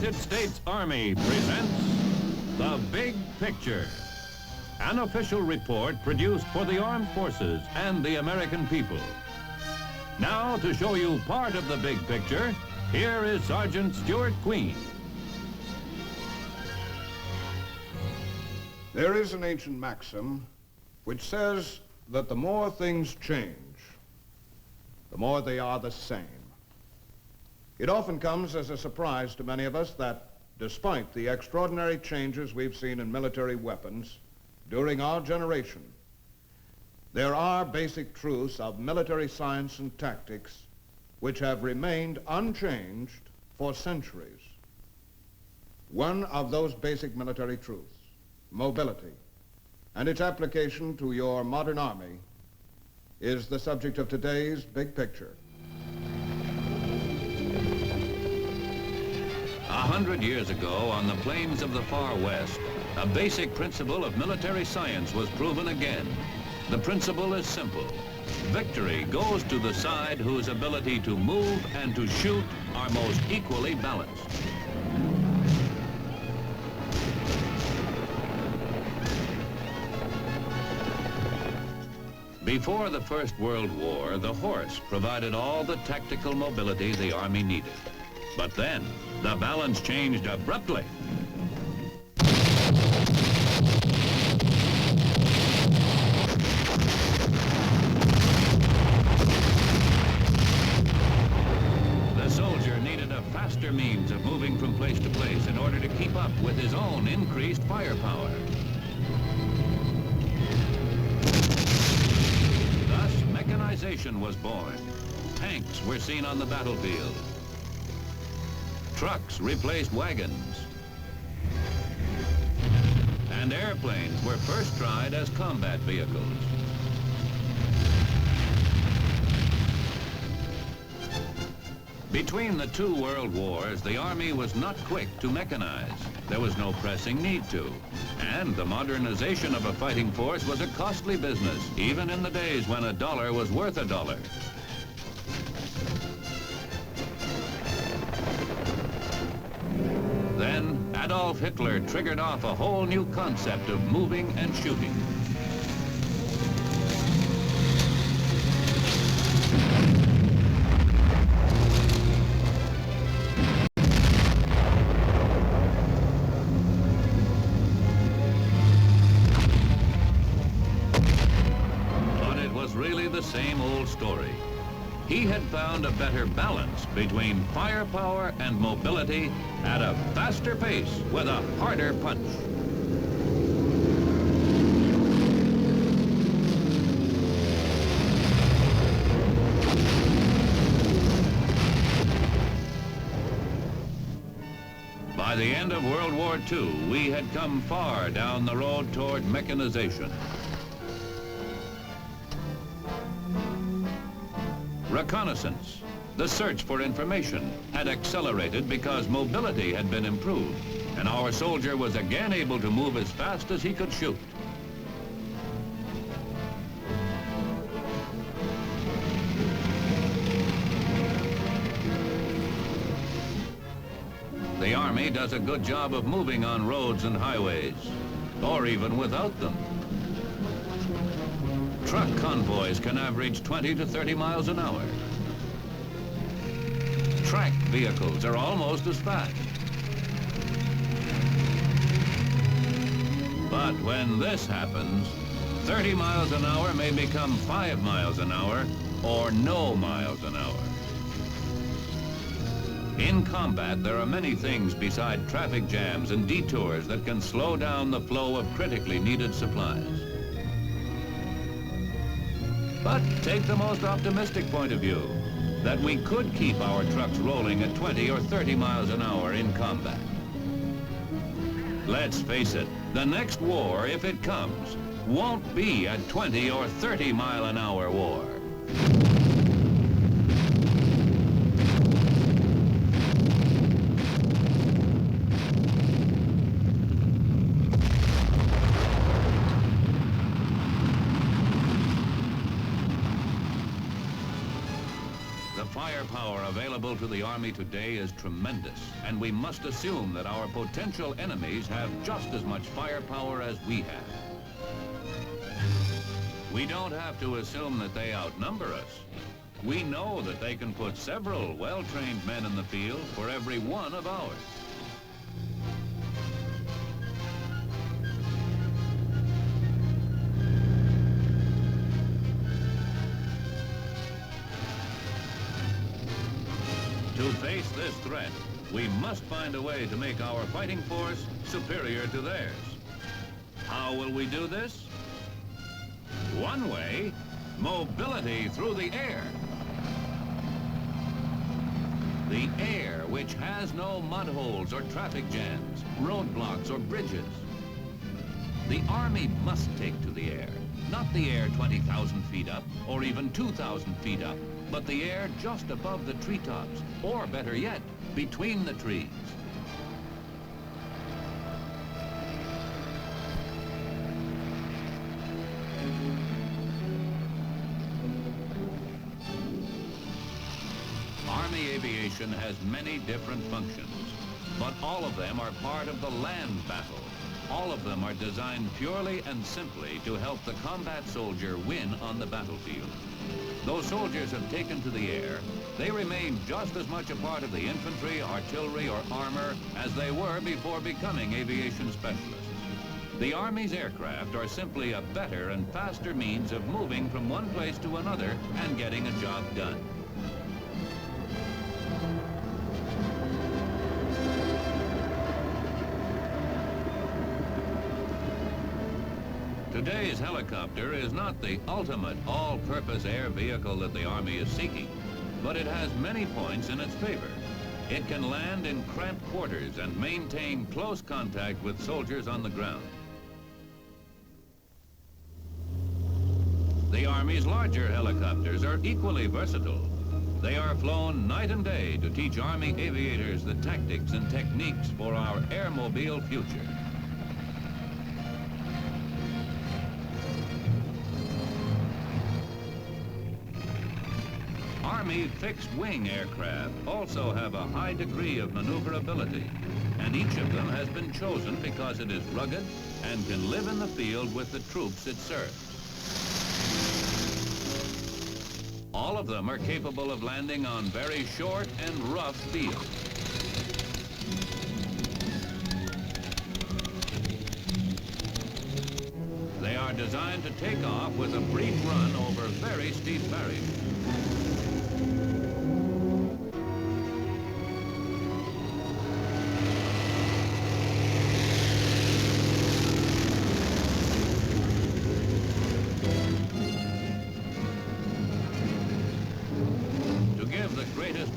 United States Army presents The Big Picture, an official report produced for the armed forces and the American people. Now, to show you part of the big picture, here is Sergeant Stuart Queen. There is an ancient maxim which says that the more things change, the more they are the same. It often comes as a surprise to many of us that despite the extraordinary changes we've seen in military weapons during our generation, there are basic truths of military science and tactics which have remained unchanged for centuries. One of those basic military truths, mobility, and its application to your modern army is the subject of today's Big Picture. 100 years ago, on the plains of the far west, a basic principle of military science was proven again. The principle is simple. Victory goes to the side whose ability to move and to shoot are most equally balanced. Before the First World War, the horse provided all the tactical mobility the Army needed. But then, the balance changed abruptly. The soldier needed a faster means of moving from place to place in order to keep up with his own increased firepower. Thus, mechanization was born. Tanks were seen on the battlefield. Trucks replaced wagons. And airplanes were first tried as combat vehicles. Between the two world wars, the Army was not quick to mechanize. There was no pressing need to. And the modernization of a fighting force was a costly business, even in the days when a dollar was worth a dollar. Then, Adolf Hitler triggered off a whole new concept of moving and shooting. But it was really the same old story. He had found a better balance between firepower and mobility at a faster pace with a harder punch. By the end of World War II, we had come far down the road toward mechanization. Reconnaissance, the search for information, had accelerated because mobility had been improved, and our soldier was again able to move as fast as he could shoot. The Army does a good job of moving on roads and highways, or even without them. Truck convoys can average 20 to 30 miles an hour. Tracked vehicles are almost as fast. But when this happens, 30 miles an hour may become 5 miles an hour or no miles an hour. In combat, there are many things beside traffic jams and detours that can slow down the flow of critically needed supplies. But take the most optimistic point of view, that we could keep our trucks rolling at 20 or 30 miles an hour in combat. Let's face it, the next war, if it comes, won't be a 20 or 30 mile an hour war. firepower available to the Army today is tremendous, and we must assume that our potential enemies have just as much firepower as we have. We don't have to assume that they outnumber us. We know that they can put several well-trained men in the field for every one of ours. To face this threat, we must find a way to make our fighting force superior to theirs. How will we do this? One way, mobility through the air. The air, which has no mud holes or traffic jams, roadblocks or bridges. The Army must take to the air, not the air 20,000 feet up or even 2,000 feet up, but the air just above the treetops, or better yet, between the trees. Army aviation has many different functions, but all of them are part of the land battle. All of them are designed purely and simply to help the combat soldier win on the battlefield. Though soldiers have taken to the air, they remain just as much a part of the infantry, artillery, or armor as they were before becoming aviation specialists. The Army's aircraft are simply a better and faster means of moving from one place to another and getting a job done. Today's helicopter is not the ultimate all-purpose air vehicle that the Army is seeking, but it has many points in its favor. It can land in cramped quarters and maintain close contact with soldiers on the ground. The Army's larger helicopters are equally versatile. They are flown night and day to teach Army aviators the tactics and techniques for our airmobile future. Army fixed-wing aircraft also have a high degree of maneuverability, and each of them has been chosen because it is rugged and can live in the field with the troops it serves. All of them are capable of landing on very short and rough fields. They are designed to take off with a brief run over very steep barriers.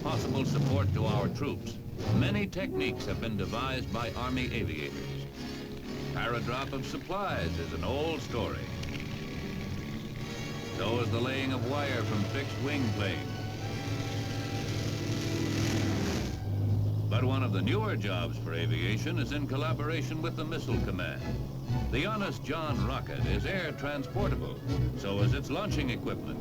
Possible support to our troops, many techniques have been devised by Army aviators. Paradrop of supplies is an old story. So is the laying of wire from fixed-wing planes. But one of the newer jobs for aviation is in collaboration with the Missile Command. The Honest John rocket is air transportable, so is its launching equipment.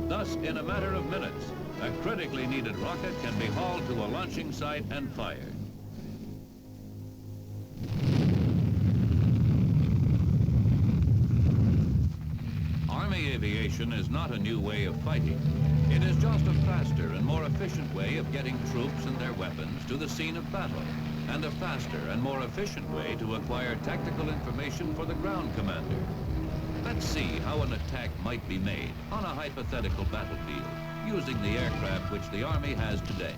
Thus, in a matter of minutes, a critically needed rocket can be hauled to a launching site and fired. Army aviation is not a new way of fighting. It is just a faster and more efficient way of getting troops and their weapons to the scene of battle, and a faster and more efficient way to acquire tactical information for the ground commander. Let's see how an attack might be made on a hypothetical battlefield using the aircraft which the Army has today.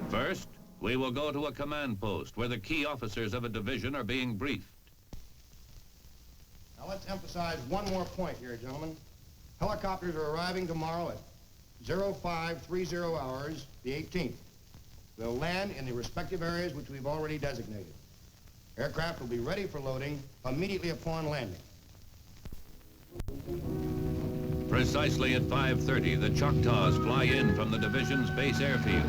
First, we will go to a command post where the key officers of a division are being briefed. Now let's emphasize one more point here, gentlemen. Helicopters are arriving tomorrow at 0530 hours, the 18th. They'll land in the respective areas which we've already designated. Aircraft will be ready for loading immediately upon landing. Precisely at 5:30, the Choctaws fly in from the division's base airfield.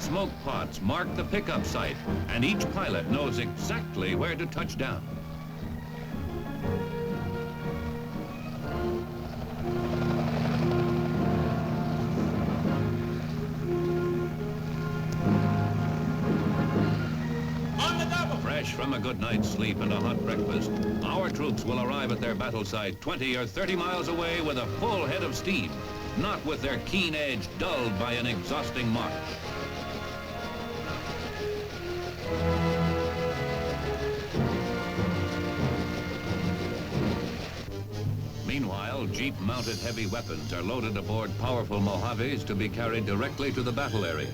smoke pots mark the pickup site, and each pilot knows exactly where to touch down. Fresh from a good night's sleep and a hot breakfast, our troops will arrive at their battle site 20 or 30 miles away with a full head of steam, not with their keen edge dulled by an exhausting march. Meanwhile, Jeep-mounted heavy weapons are loaded aboard powerful Mojaves to be carried directly to the battle area.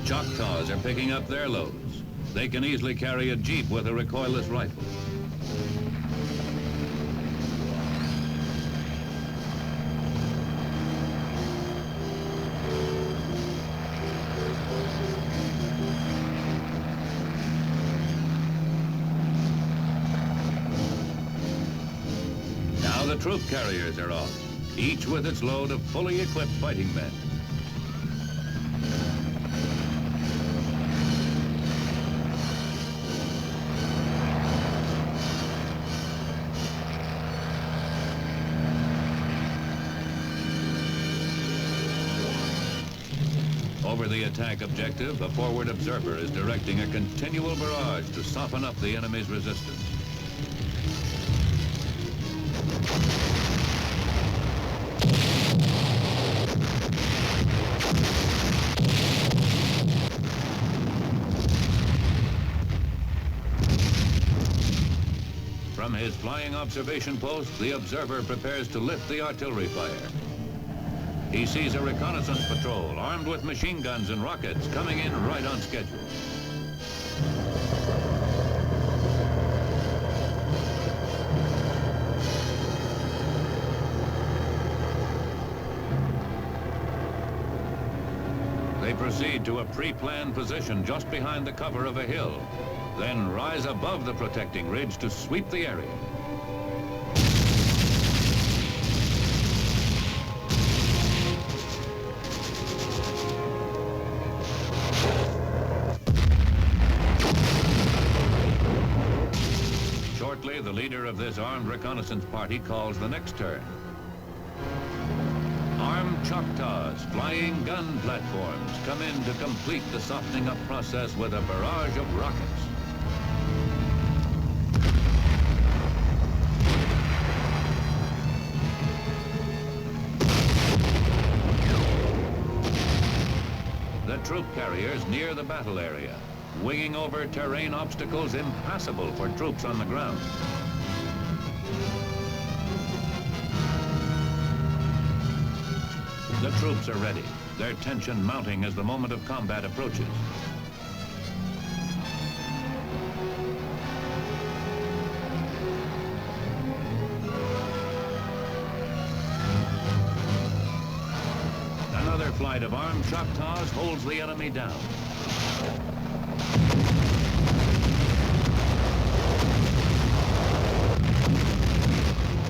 Choctaws are picking up their loads. They can easily carry a Jeep with a recoilless rifle. Now the troop carriers are off, each with its load of fully equipped fighting men. Over the attack objective, a forward observer is directing a continual barrage to soften up the enemy's resistance. From his flying observation post, the observer prepares to lift the artillery fire. He sees a reconnaissance patrol armed with machine guns and rockets coming in right on schedule. They proceed to a pre-planned position just behind the cover of a hill, then rise above the protecting ridge to sweep the area. Shortly, the leader of this armed reconnaissance party calls the next turn. Armed Choctaws flying gun platforms come in to complete the softening up process with a barrage of rockets. The troop carriers near the battle area, winging over terrain obstacles impassable for troops on the ground. The troops are ready, their tension mounting as the moment of combat approaches. Another flight of armed Choctaws holds the enemy down.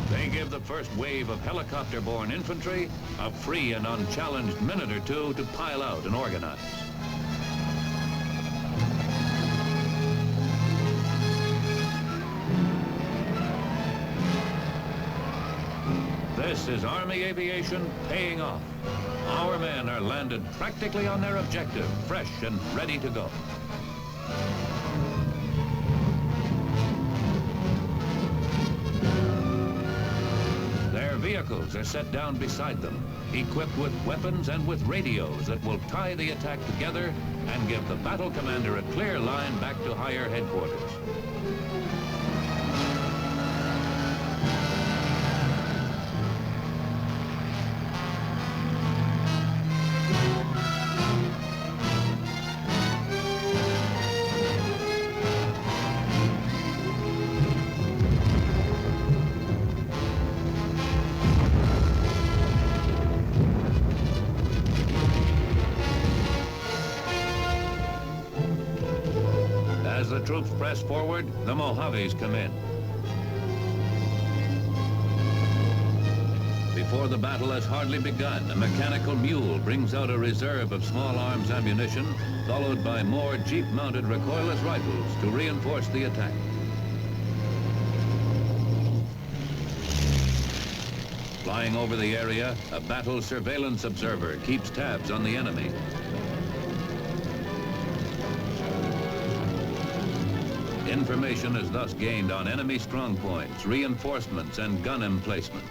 They give the first wave of helicopter-borne infantry a free and unchallenged minute or two to pile out and organize. This is Army aviation paying off. Our men are landed practically on their objective, fresh and ready to go. Their vehicles are set down beside them, equipped with weapons and with radios that will tie the attack together and give the battle commander a clear line back to higher headquarters. As the troops press forward, the Mojaves come in. Before the battle has hardly begun, a mechanical mule brings out a reserve of small arms ammunition, followed by more jeep-mounted recoilless rifles to reinforce the attack. Flying over the area, a battle surveillance observer keeps tabs on the enemy. Information is thus gained on enemy strongpoints, reinforcements, and gun emplacements.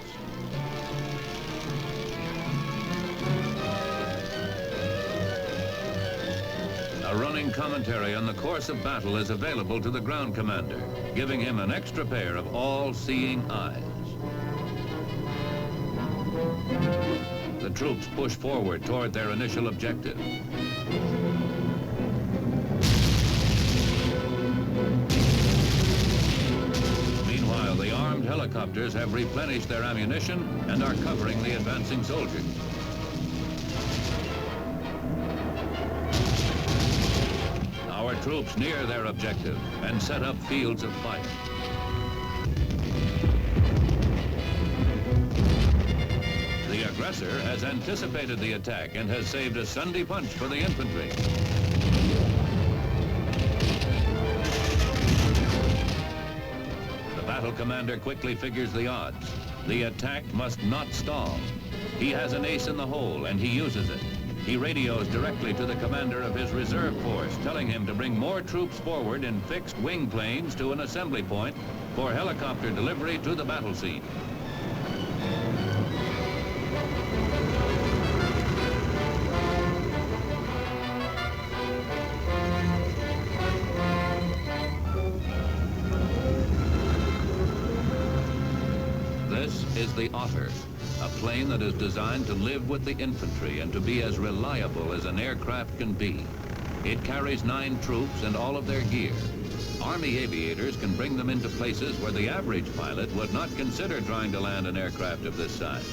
A running commentary on the course of battle is available to the ground commander, giving him an extra pair of all-seeing eyes. The troops push forward toward their initial objective. Meanwhile, the armed helicopters have replenished their ammunition and are covering the advancing soldiers. Our troops near their objective and set up fields of fight. The aggressor has anticipated the attack and has saved a Sunday punch for the infantry. The battle commander quickly figures the odds. The attack must not stall. He has an ace in the hole and he uses it. He radios directly to the commander of his reserve force, telling him to bring more troops forward in fixed wing planes to an assembly point for helicopter delivery to the battle scene. This is the Otter, a plane that is designed to live with the infantry and to be as reliable as an aircraft can be. It carries 9 troops and all of their gear. Army aviators can bring them into places where the average pilot would not consider trying to land an aircraft of this size.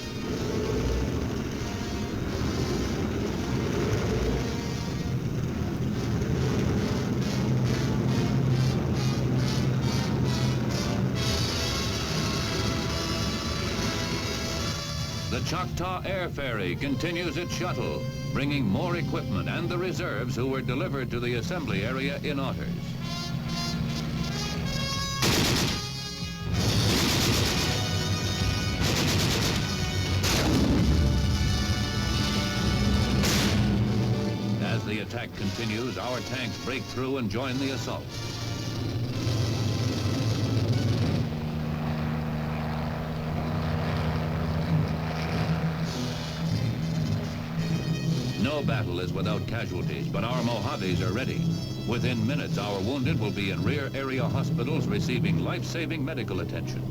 The Choctaw Air Ferry continues its shuttle, bringing more equipment and the reserves who were delivered to the assembly area in Otters. As the attack continues, our tanks break through and join the assault. No battle is without casualties, but our Mojaves are ready. Within minutes, our wounded will be in rear area hospitals receiving life-saving medical attention.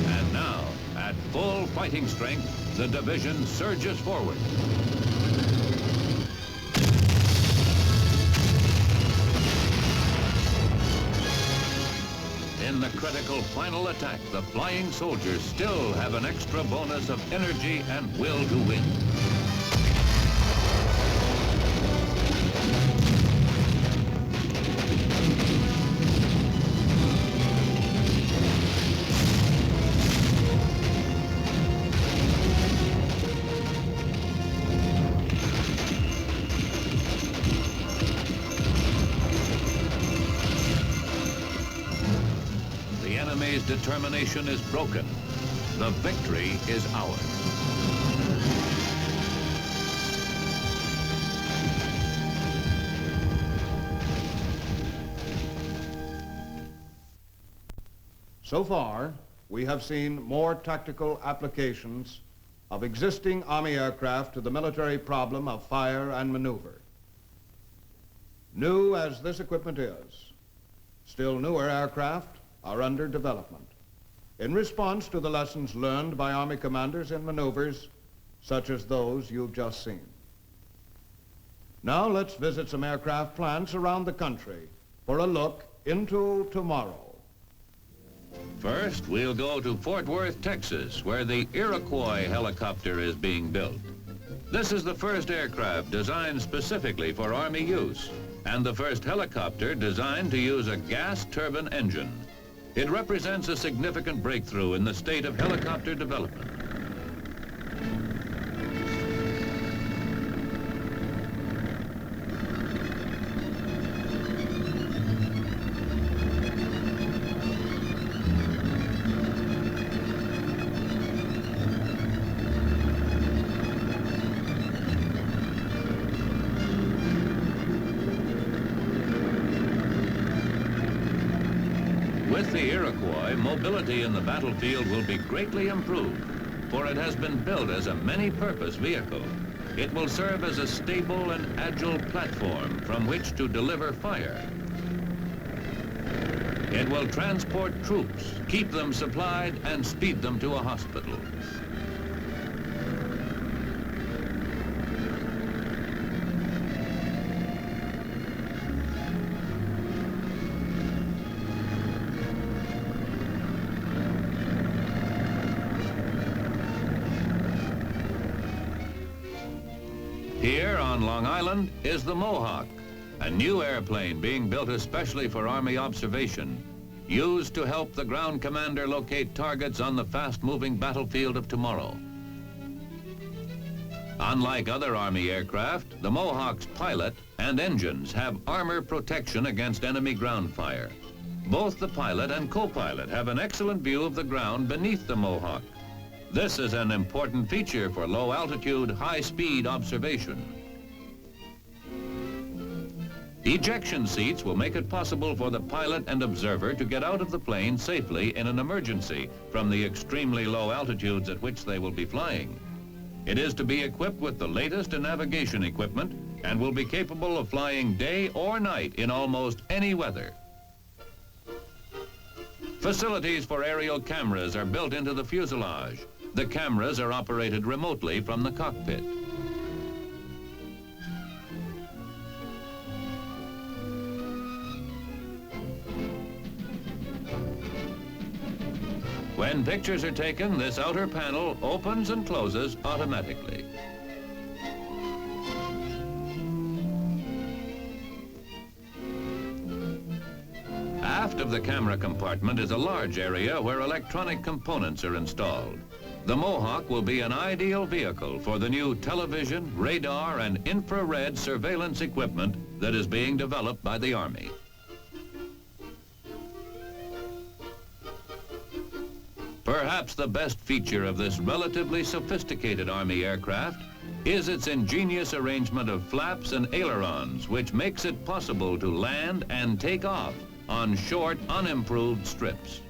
And now, at full fighting strength, the division surges forward. In the critical final attack, the flying soldiers still have an extra bonus of energy and will to win. The enemy's determination is broken. The victory is ours. So far, we have seen more tactical applications of existing Army aircraft to the military problem of fire and maneuver. New as this equipment is, still newer aircraft are under development in response to the lessons learned by Army commanders in maneuvers such as those you've just seen. Now let's visit some aircraft plants around the country for a look into tomorrow. First, we'll go to Fort Worth, Texas, where the Iroquois Helicopter is being built. This is the first aircraft designed specifically for Army use, and the first helicopter designed to use a gas turbine engine. It represents a significant breakthrough in the state of helicopter development. With the Iroquois, mobility in the battlefield will be greatly improved, for it has been built as a many-purpose vehicle. It will serve as a stable and agile platform from which to deliver fire. It will transport troops, keep them supplied, and speed them to a hospital. Here on Long Island is the Mohawk, a new airplane being built especially for Army observation, used to help the ground commander locate targets on the fast-moving battlefield of tomorrow. Unlike other Army aircraft, the Mohawk's pilot and engines have armor protection against enemy ground fire. Both the pilot and co-pilot have an excellent view of the ground beneath the Mohawk. This is an important feature for low-altitude, high-speed observation. Ejection seats will make it possible for the pilot and observer to get out of the plane safely in an emergency from the extremely low altitudes at which they will be flying. It is to be equipped with the latest in navigation equipment and will be capable of flying day or night in almost any weather. Facilities for aerial cameras are built into the fuselage. The cameras are operated remotely from the cockpit. When pictures are taken, this outer panel opens and closes automatically. Aft of the camera compartment is a large area where electronic components are installed. The Mohawk will be an ideal vehicle for the new television, radar, and infrared surveillance equipment that is being developed by the Army. Perhaps the best feature of this relatively sophisticated Army aircraft is its ingenious arrangement of flaps and ailerons, which makes it possible to land and take off on short, unimproved strips.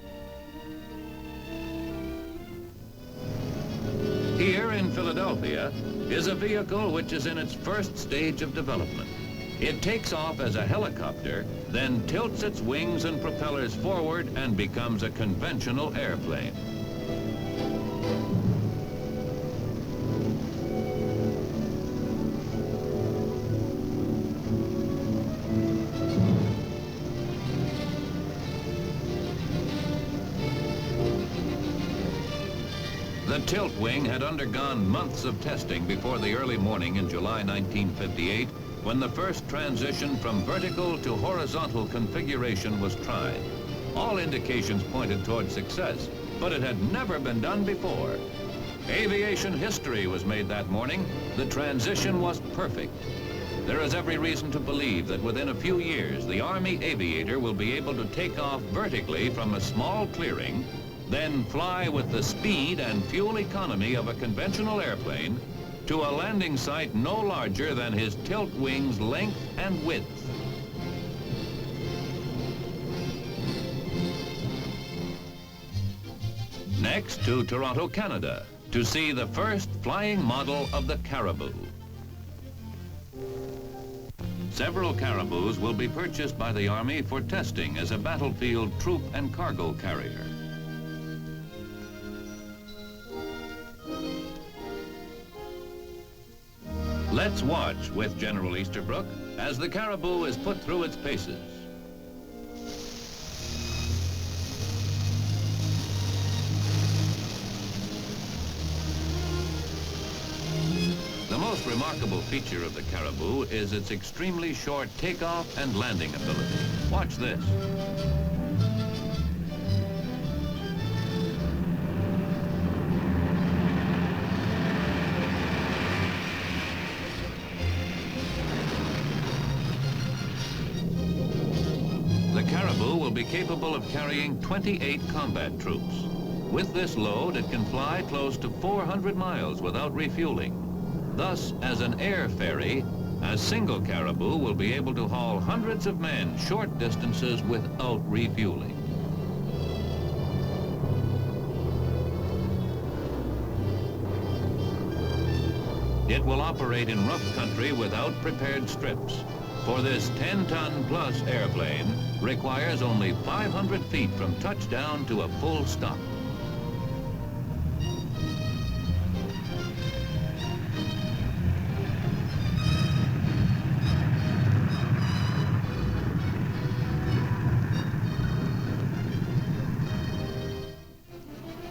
Here in Philadelphia is a vehicle which is in its first stage of development. It takes off as a helicopter, then tilts its wings and propellers forward and becomes a conventional airplane. The tilt wing had undergone months of testing before the early morning in July 1958, when the first transition from vertical to horizontal configuration was tried. All indications pointed toward success, but it had never been done before. Aviation history was made that morning. The transition was perfect. There is every reason to believe that within a few years, the Army aviator will be able to take off vertically from a small clearing, then fly with the speed and fuel economy of a conventional airplane to a landing site no larger than his tilt wing's length and width. Next to Toronto, Canada, to see the first flying model of the Caribou. Several Caribous will be purchased by the Army for testing as a battlefield troop and cargo carrier. Let's watch with General Easterbrook as the Caribou is put through its paces. The The most remarkable feature of the Caribou is its extremely short takeoff and landing ability. Watch this. The Caribou will be capable of carrying 28 combat troops. With this load, it can fly close to 400 miles without refueling. Thus, as an air ferry, a single Caribou will be able to haul hundreds of men short distances without refueling. It will operate in rough country without prepared strips. For this 10-ton plus airplane requires only 500 feet from touchdown to a full stop.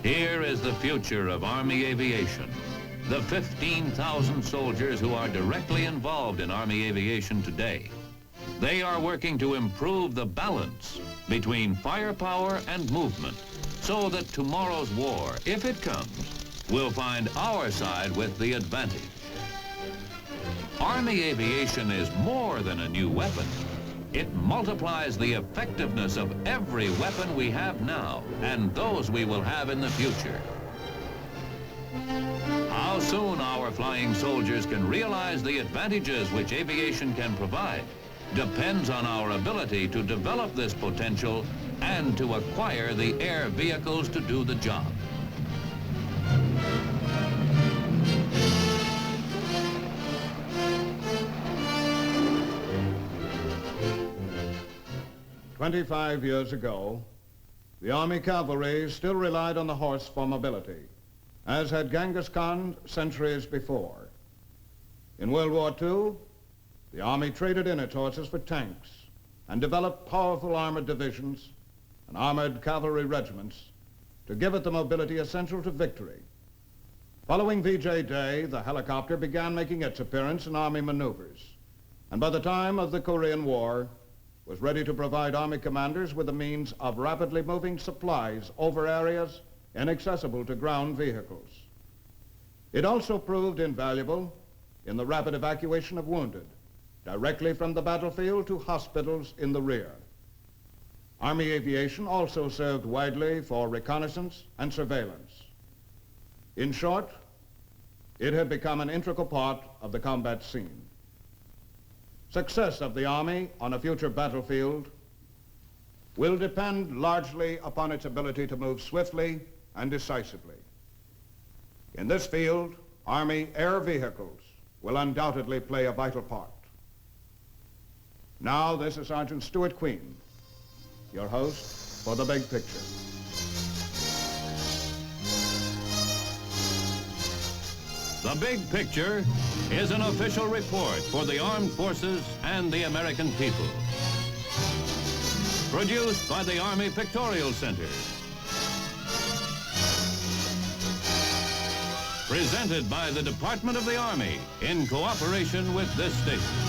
Here is the future of Army aviation. The 15,000 soldiers who are directly involved in Army aviation today. They are working to improve the balance between firepower and movement so that tomorrow's war, if it comes, will find our side with the advantage. Army aviation is more than a new weapon. It multiplies the effectiveness of every weapon we have now and those we will have in the future. How soon our flying soldiers can realize the advantages which aviation can provide depends on our ability to develop this potential and to acquire the air vehicles to do the job. "25 years ago, the Army cavalry still relied on the horse for mobility, as had Genghis Khan centuries before. In World War II, the Army traded in its horses for tanks and developed powerful armored divisions and armored cavalry regiments to give it the mobility essential to victory. Following VJ Day, the helicopter began making its appearance in Army maneuvers, and by the time of the Korean War, was ready to provide Army commanders with the means of rapidly moving supplies over areas inaccessible to ground vehicles. It also proved invaluable in the rapid evacuation of wounded, directly from the battlefield to hospitals in the rear. Army aviation also served widely for reconnaissance and surveillance. In short, it had become an integral part of the combat scene. Success of the Army on a future battlefield will depend largely upon its ability to move swiftly and decisively. In this field, Army air vehicles will undoubtedly play a vital part. Now, this is Sergeant Stuart Queen, your host for The Big Picture. The Big Picture is an official report for the armed forces and the American people. Produced by the Army Pictorial Center. Presented by the Department of the Army in cooperation with this station.